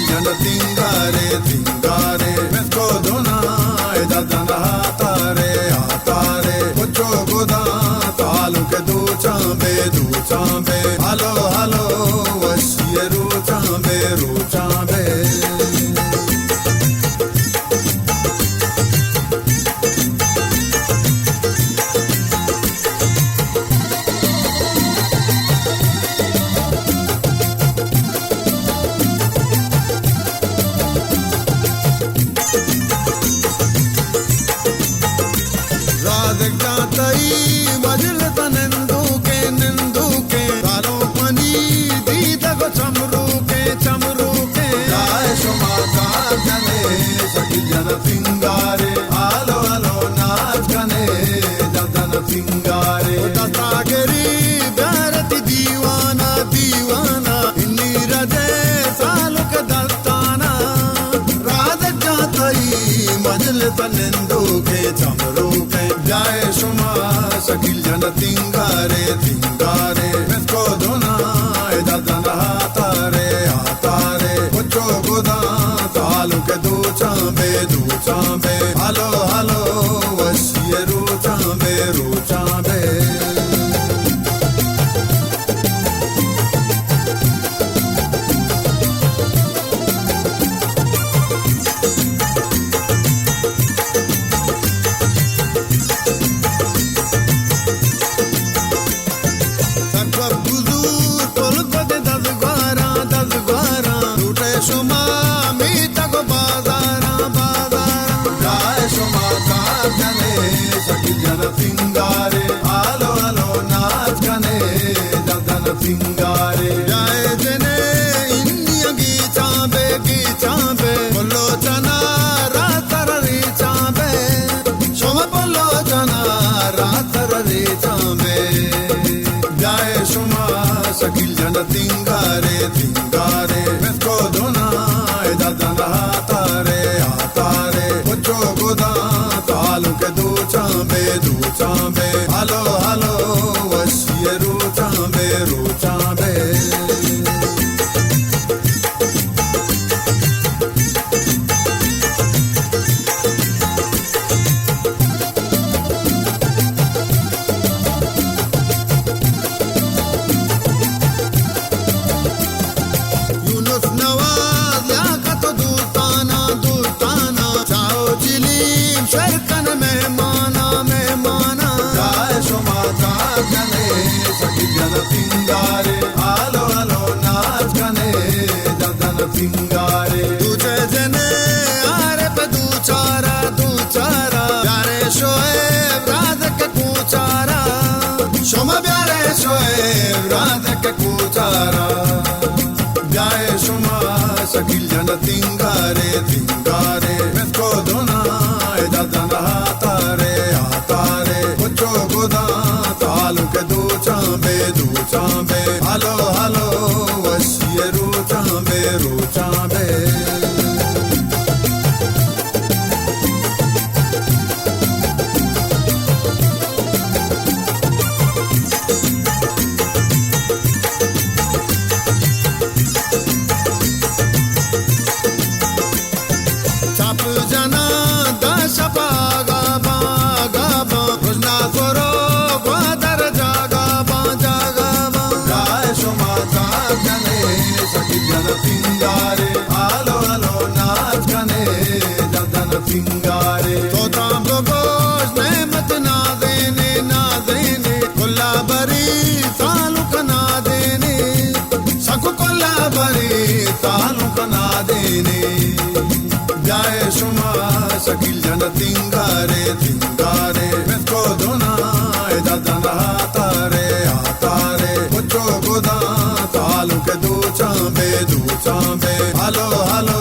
Sakiljana tingare, tingare, mesko dona, eda dana hatare, ocho goda, talu ke du chambe, halo halo, wasiye ru chambe. जातई मजल तनंदुके नंदुके तालो पनी दीदगो चमरुके जाय सुमाता जने सकिljana tingare आलो आलो नाच गने जदन tingare दस्तागरी प्यारती दीवाना इन्नी रजे सालु के दस्ताना रात जातई मजल तनंदुके चमरुके जाय सुमा Sakiljana tingare, mesko dona, eda dana hatare, ocho goda, talu ke du chambe, halo halo, wasiye ru chambe. Sakiljana tingare, alo alo naach gane, jadana tingare. Jaye jene inni agi chambe, bollo chana ratarari chambe, shoma bollo chana ratarari chambe. Jaye shoma Sakiljana tingare, mesko dona, jadana hatare, ocho goda, talu ke du chambe, halo halo, wasiye ru chambe. Yunus Nawaz liaqat dustana, chao chilim sharkan mehmana. Jai Shumata gane, Sakiljana tingare, alo alo naach gane, jadana tingare. Tujhe jane aare pe du chara, pyare shoaib raat ke kuchara, shoma pyare shoaib raat ke kuchara. Jai Shuma Sakiljana tingare, mesko dona, eda dana hatare, ocho goda, talu ke du chambe, halo halo, wasiye ru chambe. Chap jana dasha paga rojna soro gwadar jaga ba. Jai Shumata jane, Sakiljana tingare, alo alo naach gane, jadana tingare. Sotam gosh nehmat na dene, kulla bari salu kana dene, saku kulla bari salu kana dene. Jai Shuma Sakiljana tingare, mesko dona, eda dana hatare, ocho goda, talu ke du chambe, halo halo,